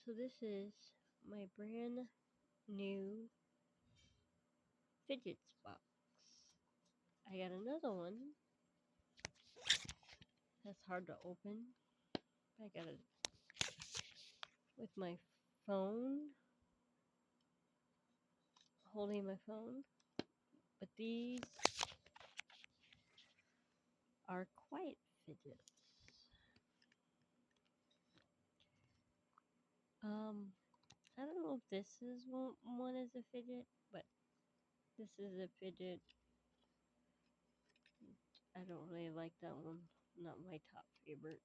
So this is my brand new fidgets box. I got another one that's hard to open. I got it with my phone, holding my phone. But these are quiet fidgets. I don't know if this is one is a fidget, but this is a fidget. I don't really like that one. Not my top favorite.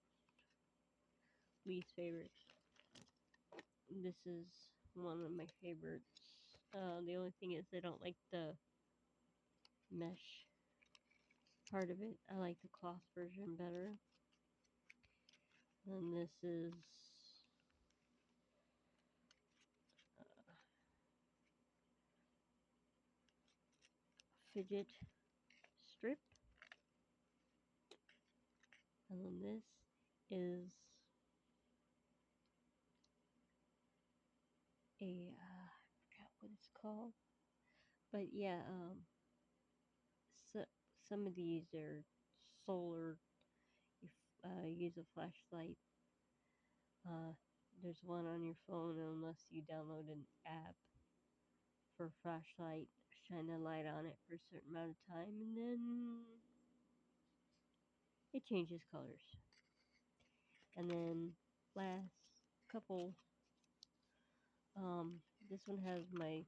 Least favorite. This is one of my favorites. The only thing is I don't like the mesh part of it. I like the cloth version better. And this is fidget strip. And then this is I forgot what it's called. But yeah, so, some of these are solar. You use a flashlight. Uh, there's one on your phone unless you download an app for flashlight. Shine a light on it for a certain amount of time, and then it changes colors. And then last couple, this one has my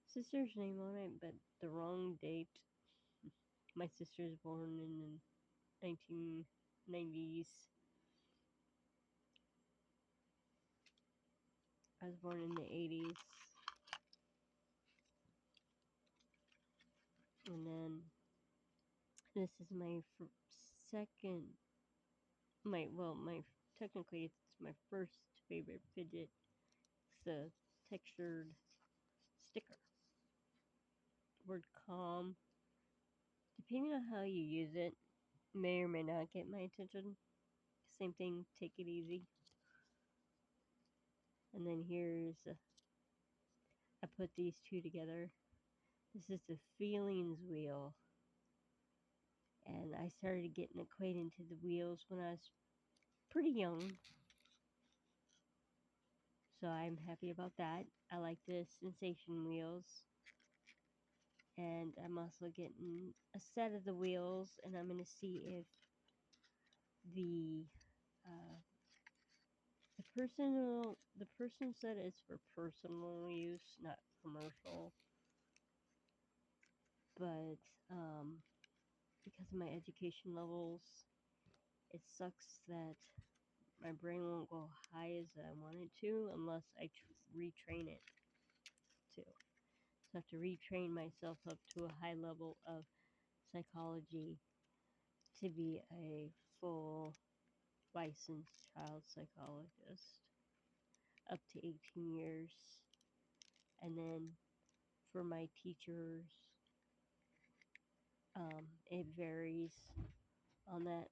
sister's name on it, but the wrong date. My sister is born in the 1990s. I was born in the 80s. And then this is my second, my technically it's my first favorite fidget. It's the textured sticker. Word calm. Depending on how you use it, may or may not get my attention. Same thing, take it easy. And then I put these two together. This is the feelings wheel. And I started getting acquainted to the wheels when I was pretty young. So I'm happy about that. I like the sensation wheels. And I'm also getting a set of the wheels, and I'm going to see if the uh, the person said it's for personal use, not commercial. But because of my education levels, it sucks that my brain won't go high as I want it to unless I retrain it to. So I have to retrain myself up to a high level of psychology to be a full licensed child psychologist up to 18 years. And then for my teachers, it varies on that.